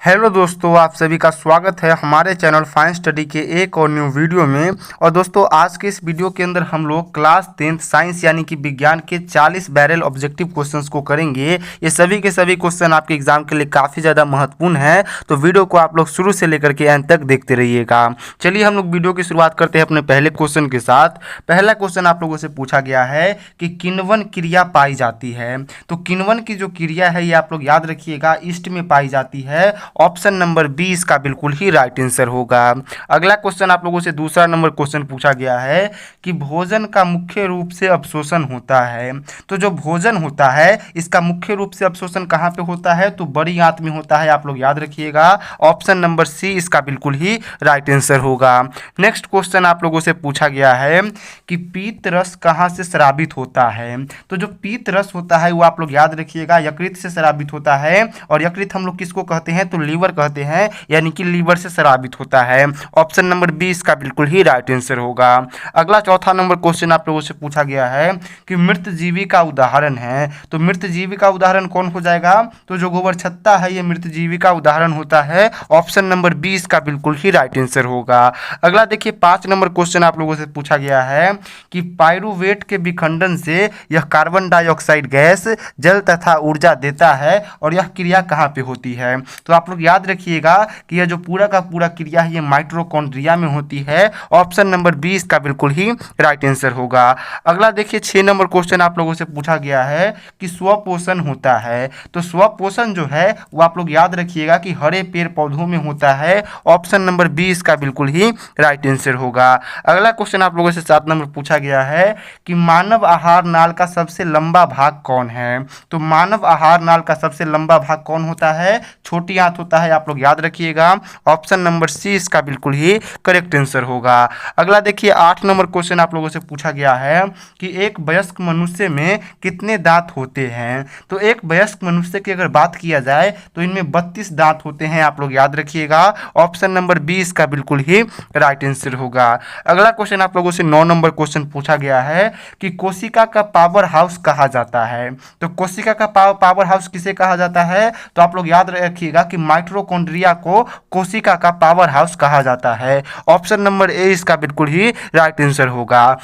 Hello दोस्तों, आप सभी का स्वागत है हमारे चैनल फाइन स्टडी के एक और न्यू वीडियो में। और दोस्तों, आज के इस वीडियो के अंदर हम लोग क्लास 10th साइंस यानी कि विज्ञान के 40 बैरल ऑब्जेक्टिव क्वेश्चंस को करेंगे। ये सभी के सभी क्वेश्चन आपके एग्जाम के लिए काफ़ी ज़्यादा महत्वपूर्ण है, तो वीडियो को आप लोग शुरू से लेकर के अंत तक देखते रहिएगा। चलिए हम लोग वीडियो की शुरुआत करते हैं अपने पहले क्वेश्चन के साथ। पहला क्वेश्चन आप लोगों से पूछा गया है कि किण्वन क्रिया पाई जाती है। तो किण्वन की जो क्रिया है ये आप लोग याद रखिएगा, ईस्ट में पाई जाती है। ऑप्शन नंबर 20 का बिल्कुल ही राइट आंसर होगा। अगला क्वेश्चन आप लोगों से दूसरा नंबर क्वेश्चन पूछा गया है कि भोजन का मुख्य रूप से अवशोषण होता है। तो जो भोजन होता है इसका मुख्य रूप से अवशोषण कहाँ पे होता है? तो बड़ी आंत में होता है, आप लोग याद रखिएगा। ऑप्शन नंबर सी इसका बिल्कुल ही राइट आंसर होगा। नेक्स्ट क्वेश्चन आप लोगों से पूछा गया है कि पीत रस कहाँ से स्रावित होता है। तो जो पीत रस होता है वो आप लोग याद रखिएगा, यकृत से स्रावित होता है। और यकृत हम लोग किसको कहते हैं? तो लीवर कहते हैं, यानी कि लीवर से स्रावित होता है। ऑप्शन नंबर 20 का बिल्कुल ही राइट आंसर होगा। अगला चौथा नंबर क्वेश्चन आप लोगों से पूछा गया है कि मृत जीवी का उदाहरण है। तो मृत जीवी का उदाहरण कौन हो जाएगा? तो जो गोबर छत्ता है ये मृत जीवी का उदाहरण होता है। ऑप्शन नंबर 20 का बिल्कुल ही राइट आंसर होगा। अगला देखिए 5 नंबर क्वेश्चन आप लोगों से पूछा गया है कि पाइरूवेट के विखंडन से यह कार्बन डाइऑक्साइड गैस जल तथा ऊर्जा देता है और यह क्रिया कहाँ पे होती है? तो आप लोग याद रखिएगा कि यह जो पूरा का पूरा क्रिया है ये माइटोकॉन्ड्रिया में होती है। ऑप्शन नंबर 20 का बिल्कुल ही राइट आंसर होगा। अगला देखिए 6 नंबर क्वेश्चन आप लोगों से पूछा गया है कि स्वपोषण होता है। तो स्वपोषण जो है वो आप लोग याद रखिएगा कि हरे पेड़ पौधों में होता है। ऑप्शन नंबर 20 का बिल्कुल ही राइट आंसर होगा। अगला क्वेश्चन आप लोगों से 7 नंबर पूछा गया है कि मानव आहार नाल का सबसे लंबा भाग कौन है? तो मानव आहार नाल का सबसे लंबा भाग कौन होता है? छोटी आंत होता है, आप लोग याद रखिएगा। ऑप्शन नंबर सी इसका बिल्कुल ही करेक्ट आंसर होगा। अगला देखिए 8 नंबर क्वेश्चन आप लोगों से पूछा गया है कि एक वयस्क मनुष्य में कितने दांत होते हैं? तो एक वयस्क मनुष्य की अगर बात किया जाए तो इनमें 32 दांत होते हैं, आप लोग याद रखिएगा। ऑप्शन नंबर 20 का बिल्कुल ही राइट आंसर होगा। अगला क्वेश्चन आप लोगों से 9 नंबर क्वेश्चन पूछा गया है कि कोशिका का पावर हाउस कहा जाता है। तो कोशिका का पावर हाउस किसे कहा जाता है? तो आप लोग याद रखिएगा कि माइटोकॉन्ड्रिया को कोशिका का पावर हाउस कहा जाता है। ऑप्शन नंबर ए इसका बिल्कुल ही राइट आंसर होगा।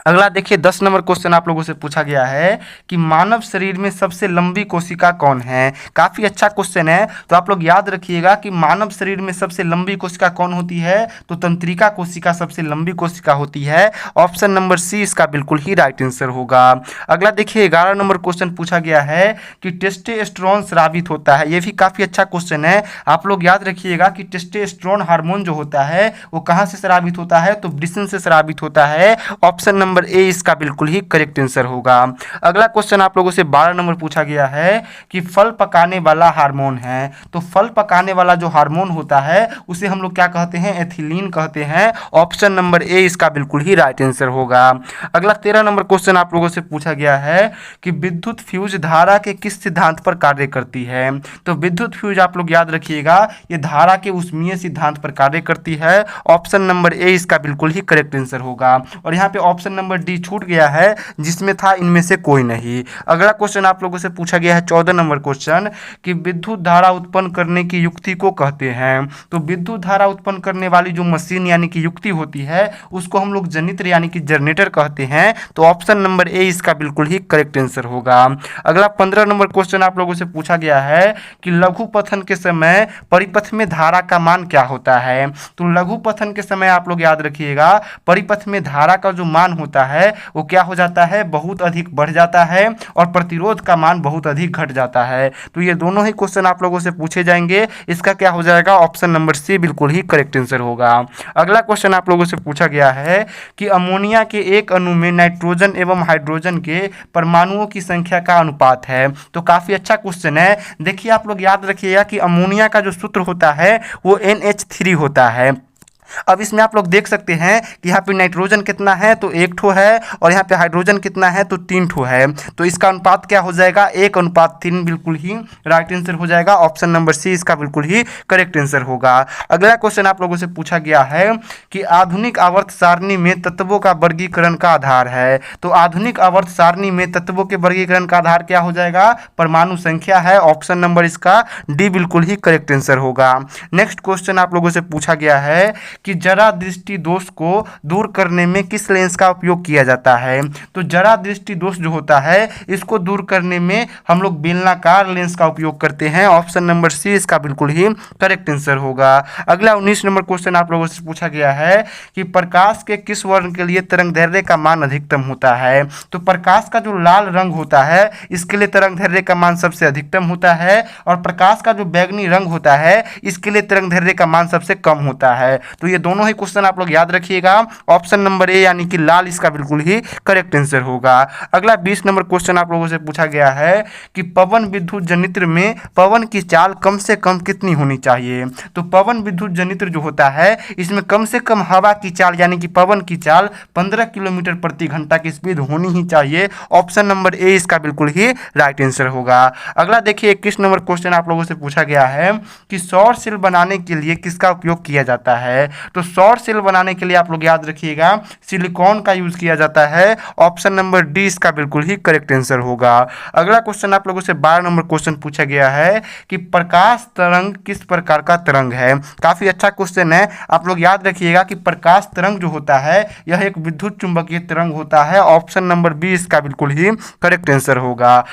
अगला देखिए 10 नंबर क्वेश्चन आप लोगों से पूछा गया है कि मानव शरीर में सबसे लंबी कोशिका कौन है? काफ़ी अच्छा क्वेश्चन है, तो आप लोग याद रखिएगा कि मानव शरीर में सबसे लंबी कोशिका कौन होती है? तो तंत्रिका कोशिका सबसे लंबी कोशिका होती है। ऑप्शन नंबर सी इसका बिल्कुल ही राइट आंसर होगा। अगला देखिए 11 नंबर क्वेश्चन पूछा गया है कि टेस्टोस्टेरोन स्रावित होता है। ये भी काफ़ी अच्छा क्वेश्चन है, आप लोग याद रखिएगा कि टेस्टोस्टेरोन हार्मोन जो होता है वो कहाँ से स्रावित होता है? तो ब्रिस्टल से स्रावित होता है। ऑप्शन नंबर ए इसका बिल्कुल ही करेक्ट आंसर होगा। अगला क्वेश्चन आप लोगों से 12 नंबर पूछा गया है कि फल पकाने वाला हार्मोन है। तो फल पकाने वाला जो हार्मोन होता है उसे हम लोग क्या कहते हैं? एथिलीन कहते हैं। ऑप्शन नंबर ए इसका बिल्कुल ही राइट आंसर होगा। अगला 13 नंबर क्वेश्चन आप लोगों से पूछा गया है कि विद्युत फ्यूज धारा के किस सिद्धांत पर कार्य करती है? तो विद्युत फ्यूज आप लोग याद रखिएगा ये धारा के ऊष्मीय सिद्धांत पर कार्य करती है। ऑप्शन नंबर ए इसका बिल्कुल ही करेक्ट आंसर होगा। और यहाँ पे ऑप्शन नंबर डी छूट गया है जिसमें था इनमें से कोई नहीं। अगला क्वेश्चन आप लोगों से पूछा गया है 14 नंबर क्वेश्चन कि विद्युत धारा उत्पन्न करने की युक्ति को कहते हैं। तो विद्युत धारा उत्पन्न करने वाली जो मशीन यानी कि युक्ति होती है उसको हम लोग जनित्र यानी कि जनरेटर कहते हैं। तो ऑप्शन नंबर ए इसका बिल्कुल ही करेक्ट आंसर होगा। अगला 15 नंबर क्वेश्चन आप लोगों से पूछा गया है कि लघु पथन के समय परिपथ में धारा का मान क्या होता है? तो लघु पथन के समय आप लोग याद रखिएगा परिपथ में धारा का जो मान होता है वो क्या हो जाता है? बहुत अधिक बढ़ जाता है और प्रतिरोध का मान बहुत अधिक घट जाता है। तो ये दोनों ही क्वेश्चन आप लोगों से पूछे जाएंगे, इसका क्या हो जाएगा? ऑप्शन नंबर सी बिल्कुल ही करेक्ट आंसर होगा। अगला क्वेश्चन आप लोगों से पूछा गया है कि अमोनिया के एक अणु में नाइट्रोजन एवं हाइड्रोजन के परमाणुओं की संख्या का अनुपात है। तो काफी अच्छा क्वेश्चन है। देखिए आप लोग याद रखिएगा कि अमोनिया का जो सूत्र होता है वो NH3 होता है। अब इसमें आप लोग देख सकते हैं कि यहाँ पे नाइट्रोजन कितना है तो 1 ठो है, और यहाँ पे हाइड्रोजन कितना है तो 3 ठो है। तो इसका अनुपात क्या हो जाएगा, 1:3 बिल्कुल ही राइट आंसर हो जाएगा। ऑप्शन नंबर सी इसका बिल्कुल ही करेक्ट आंसर होगा। अगला क्वेश्चन आप लोगों से पूछा गया है कि आधुनिक आवर्त सारणी में तत्वों का वर्गीकरण का आधार है। तो आधुनिक आवर्त सारणी में तत्वों के वर्गीकरण का आधार क्या हो जाएगा, परमाणु संख्या है। ऑप्शन नंबर इसका डी बिल्कुल ही करेक्ट आंसर होगा। नेक्स्ट क्वेश्चन आप लोगों से पूछा गया है कि जरा दृष्टि दोष को दूर करने में किस लेंस का उपयोग किया जाता है। तो जरा दृष्टि दोष जो होता है इसको दूर करने में हम लोग बेलनाकार लेंस का उपयोग करते हैं। ऑप्शन नंबर सी इसका बिल्कुल ही करेक्ट आंसर होगा। अगला 19 नंबर क्वेश्चन आप लोगों से पूछा गया है कि प्रकाश के किस वर्ण के लिए तरंगदैर्घ्य का मान अधिकतम होता है। तो प्रकाश का जो लाल रंग होता है इसके लिए तरंगदैर्घ्य का मान सबसे अधिकतम होता है, और प्रकाश का जो बैगनी रंग होता है इसके लिए तरंगदैर्घ्य का मान सबसे कम होता है। तो ये दोनों ही क्वेश्चन आप लोग याद रखिएगा। ऑप्शन नंबर ए यानी कि लाल इसका बिल्कुल ही करेक्ट आंसर होगा। अगला 20 नंबर क्वेश्चन आप लोगों से पूछा गया है कि पवन विद्युत जनित्र में पवन की चाल कम से कम कितनी होनी चाहिए। तो पवन विद्युत जनित्र जो होता है इसमें कम से कम हवा की चाल यानी कि पवन की चाल 15 किलोमीटर प्रति घंटा की स्पीड होनी ही चाहिए। ऑप्शन नंबर ए इसका बिल्कुल ही राइट आंसर होगा। अगला देखिए 21 नंबर क्वेश्चन आप लोगों से पूछा गया है कि सौर सेल बनाने के लिए किसका उपयोग किया जाता है। तो सौर सेल बनाने के लिए आप लोग याद रखिएगा सिलिकॉन का यूज किया जाता है। ऑप्शन नंबर डी इसका बिल्कुल ही करेक्ट आंसर होगा। अगला क्वेश्चन आप लोगों से 12 नंबर क्वेश्चन पूछा गया है कि प्रकाश तरंग किस प्रकार का तरंग है। काफी अच्छा क्वेश्चन है, आप लोग याद रखिएगा कि प्रकाश तरंग जो होता है यह एक विद्युत चुंबकीय तरंग होता है। ऑप्शन नंबर बी इसका बिल्कुल ही करेक्ट आंसर होगा।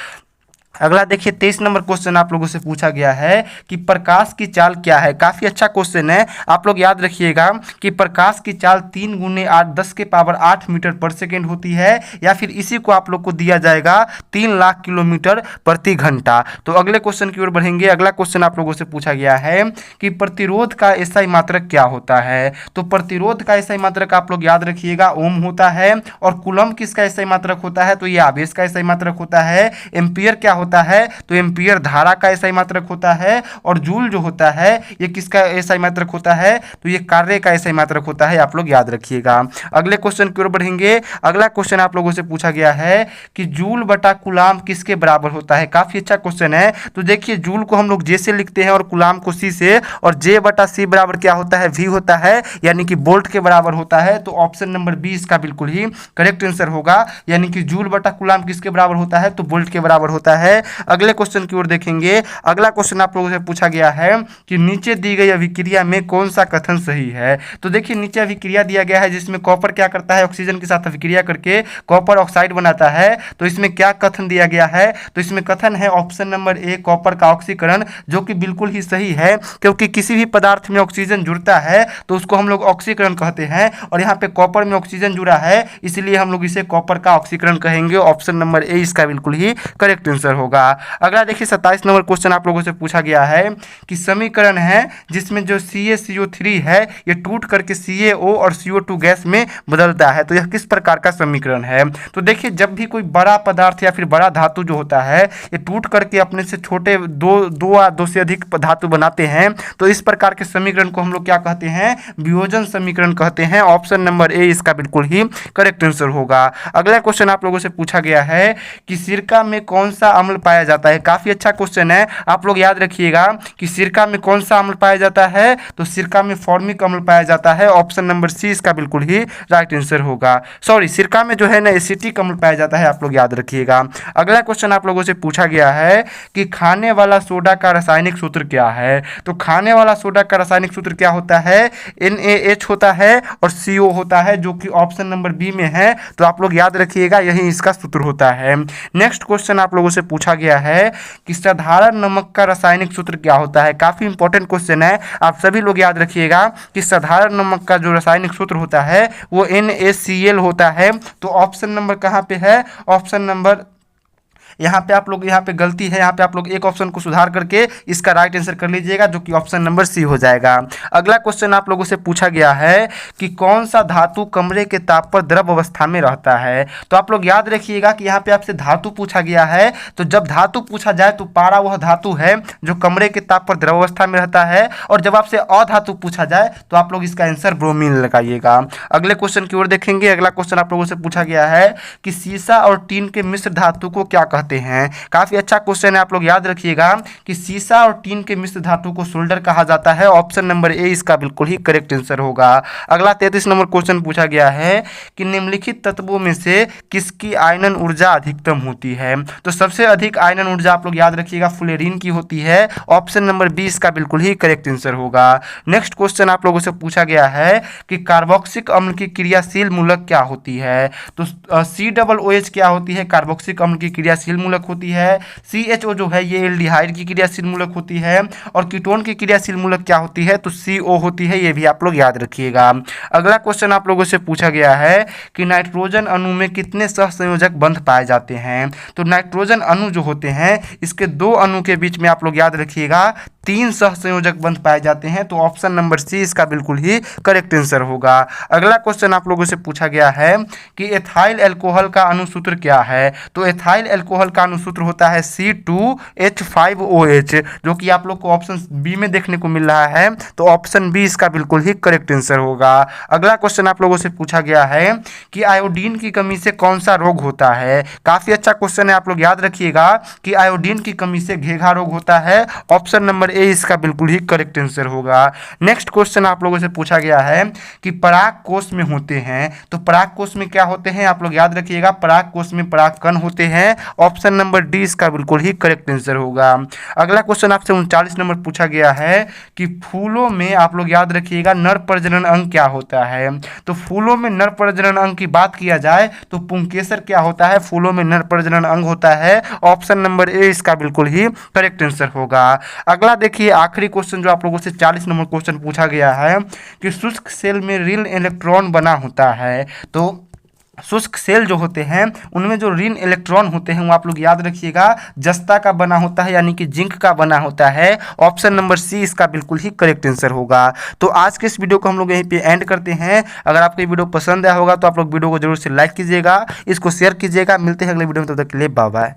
अगला देखिए 23 नंबर क्वेश्चन आप लोगों से पूछा गया है कि प्रकाश की चाल क्या है। काफ़ी अच्छा क्वेश्चन है, आप लोग याद रखिएगा कि प्रकाश की चाल 3 × 8 10 के पावर 8 मीटर पर सेकेंड होती है, या फिर इसी को आप लोग को दिया जाएगा 3 लाख किलोमीटर प्रति घंटा। तो अगले क्वेश्चन की ओर बढ़ेंगे। अगला क्वेश्चन आप लोगों से पूछा गया है कि प्रतिरोध का एसआई मात्रक क्या होता है। तो प्रतिरोध का एसआई मात्रक आप लोग याद रखिएगा ओम होता है, और कूलम्ब किसका एसआई मात्रक होता है तो ये आवेश का एसआई मात्रक होता है। एम्पियर क्या होता है तो एम्पियर धारा का एसआई मात्रक होता है, और जूल जो होता है ये किसका एसआई मात्रक होता है तो ये कार्य का एसआई मात्रक होता है। आप लोग याद रखिएगा। अगले क्वेश्चन की ओर बढ़ेंगे। अगला क्वेश्चन आप लोगों से पूछा गया है कि जूल बटा कूलाम किसके बराबर होता है। काफी अच्छा क्वेश्चन है। तो देखिए जूल को हम लोग जे से लिखते हैं और कूलाम को सी से, और जे बटा सी बराबर क्या होता है वी होता है, यानी कि वोल्ट के बराबर होता है। तो ऑप्शन नंबर बी इसका बिल्कुल ही करेक्ट आंसर होगा, यानी कि जूल बटा कूलाम किसके बराबर होता है तो वोल्ट के बराबर होता है। अगले क्वेश्चन की ओर देखेंगे। अगला क्वेश्चन आप लोगों से पूछा गया है कि नीचे दी गई अभिक्रिया में कौन सा कथन सही है। तो देखिए नीचे अभिक्रिया दिया गया है जिसमें कॉपर क्या करता है ऑक्सीजन के साथ अभिक्रिया करके कॉपर ऑक्साइड बनाता है। तो इसमें क्या कथन दिया गया है तो इसमें कथन है ऑप्शन नंबर ए कॉपर का ऑक्सीकरण, जो कि बिल्कुल ही सही है, क्योंकि किसी भी पदार्थ में ऑक्सीजन जुड़ता है तो उसको हम लोग ऑक्सीकरण कहते हैं, और यहाँ पे कॉपर में ऑक्सीजन जुड़ा है इसलिए हम लोग इसे कॉपर का ऑक्सीकरण कहेंगे। ऑप्शन नंबर ए इसका बिल्कुल ही करेक्ट आंसर होगा। अगला देखिए 27 नंबर क्वेश्चन आप लोगों से पूछा गया है कि समीकरण है जिसमें जो CaCO3 है ये टूट करके CaO और CO2 गैस में बदलता है, तो यह किस प्रकार का समीकरण है। तो देखिए जब भी कोई बड़ा पदार्थ या फिर बड़ा धातु जो होता है ये टूट करके अपने से छोटे दो से अधिक धातु बनाते हैं, तो इस प्रकार के समीकरण को हम लोग क्या कहते हैं वियोजन समीकरण कहते हैं। ऑप्शन नंबर ए इसका बिल्कुल ही करेक्ट आंसर होगा। अगला क्वेश्चन आप लोगों से पूछा गया है कि सिरका में कौन सा अम्ल पाया जाता है। काफी अच्छा क्वेश्चन है, आप लोग याद रखिएगा कि सिरका में कौन सा अम्ल पाया जाता है तो सिरका में फॉर्मिक अम्ल पाया जाता है। ऑप्शन नंबर सी इसका बिल्कुल ही राइट आंसर होगा। सॉरी, सिरका में जो है ना एसिटिक अम्ल पाया जाता है, आप लोग याद रखिएगा। अगला क्वेश्चन आप लोगों से पूछा गया है कि खाने वाला सोडा का रासायनिक सूत्र क्या है। तो खाने वाला सोडा का रासायनिक सूत्र क्या होता है NaH होता है और CO होता है, जो कि ऑप्शन नंबर बी में है। तो आप लोग याद रखिएगा यही इसका सूत्र होता है। नेक्स्ट क्वेश्चन आप लोगों से पूछा गया है कि साधारण नमक का रासायनिक सूत्र क्या होता है। काफी इंपॉर्टेंट क्वेश्चन है, आप सभी लोग याद रखिएगा कि साधारण नमक का जो रासायनिक सूत्र होता है वो NaCl होता है। तो ऑप्शन नंबर कहाँ पे है, ऑप्शन नंबर यहाँ पे आप लोग यहाँ पे गलती है, यहाँ पे आप लोग एक ऑप्शन को सुधार करके इसका राइट आंसर कर लीजिएगा, जो कि ऑप्शन नंबर सी हो जाएगा। अगला क्वेश्चन आप लोगों से पूछा गया है कि कौन सा धातु कमरे के ताप पर द्रव अवस्था में रहता है। तो आप लोग याद रखिएगा कि यहाँ पे आपसे धातु पूछा गया है, तो जब धातु पूछा जाए तो पारा वह धातु है जो कमरे के ताप पर द्रव अवस्था में रहता है, और जब आपसे अधातु पूछा जाए तो आप लोग इसका आंसर ब्रोमीन लगाइएगा। अगले क्वेश्चन की ओर देखेंगे। अगला क्वेश्चन आप लोगों से पूछा गया है कि सीसा और टीन के मिश्र धातु को क्या कहते हैं। काफी अच्छा क्वेश्चन है, आप लोग याद रखिएगा कि सीसा और टीन के मिश्र धातु को सोल्डर कहा जाता है। ऑप्शन नंबर ए इसका बिल्कुल ही करेक्ट आंसर होगा। अगला 33 नंबर क्वेश्चन पूछा गया है कि निम्नलिखित तत्वों में से किसकी आयनन ऊर्जा अधिकतम होती है। तो सबसे अधिक आयनन ऊर्जा आप लोग याद रखिएगा फ्लोरीन की होती है। ऑप्शन नंबर बी इसका बिल्कुल ही करेक्ट आंसर होगा। नेक्स्ट क्वेश्चन आप लोगों से पूछा गया है कि कार्बोक्सिलिक अम्ल की क्रियाशील मूलक क्या होती है। तो COOH क्या होती है, कार्बोक्सिलिक अम्ल की क्रियाशील मूलक होती है। CHO जो है ये एल्डिहाइड की क्रियाशील मूलक होती है। और कीटोन की क्रियाशील मूलक क्या होती है, तो CO होती है। ये भी आप लोग याद रखिएगा। अगला क्वेश्चन आप लोगों से पूछा गया है कि नाइट्रोजन अणु में कितने सहसंयोजक बंध पाए जाते हैं। तो नाइट्रोजन अणु जो होते हैं इसके दो अणु के बीच में आप लोग याद रखिएगा 3 सहसंयोजक बंध पाए जाते हैं। तो ऑप्शन नंबर सी इसका बिल्कुल ही करेक्ट आंसर होगा। अगला क्वेश्चन आप लोगों से पूछा गया है कि एथाइल अल्कोहल का अणुसूत्र क्या है। तो एथाइल अल्कोहल का अणुसूत्र होता है C2H5OH, जो कि आप लोग को ऑप्शन बी में देखने को मिल रहा है। तो ऑप्शन बी इसका बिल्कुल ही करेक्ट आंसर होगा। अगला क्वेश्चन आप लोगों से पूछा गया है कि आयोडीन की कमी से कौन सा रोग होता है। काफी अच्छा क्वेश्चन है, आप लोग याद रखिएगा कि आयोडीन की कमी से घेघा रोग होता है। ऑप्शन नंबर ए इसका बिल्कुल ही करेक्ट आंसर होगा। नेक्स्ट क्वेश्चन आप लोगों से पूछा गया है कि पराग कोष में होते हैं। तो पराग कोष में क्या होते हैं, आप लोग याद रखिएगा पराग कोष में परागकण होते हैं। ऑप्शन नंबर डी इसका बिल्कुल ही करेक्ट आंसर होगा। अगला क्वेश्चन आपसे 39 नंबर पूछा गया है कि फूलों में आप लोग याद रखिएगा नर प्रजनन अंग क्या होता है। तो फूलों में नर प्रजनन अंग की बात किया जाए तो पुंकेसर क्या होता है, फूलों में नर प्रजनन अंग होता है। ऑप्शन नंबर ए इसका बिल्कुल ही करेक्ट आंसर होगा। अगला देखिए आखिरी क्वेश्चन जो आप लोगों से 40 नंबर क्वेश्चन पूछा गया है कि शुष्क सेल में ऋण इलेक्ट्रॉन बना होता है। तो शुष्क सेल जो होते हैं उनमें जो ऋण इलेक्ट्रॉन होते हैं वो आप लोग याद रखिएगा जस्ता का बना होता है, यानी कि जिंक का बना होता है। ऑप्शन नंबर सी इसका बिल्कुल ही करेक्ट आंसर होगा। तो आज के इस वीडियो को हम लोग यहीं पे एंड करते हैं। अगर आपको ये वीडियो पसंद आया होगा तो आप लोग वीडियो को जरूर से लाइक कीजिएगा, इसको शेयर कीजिएगा। मिलते हैं अगले वीडियो में, तब तक के लिए बाय बाय।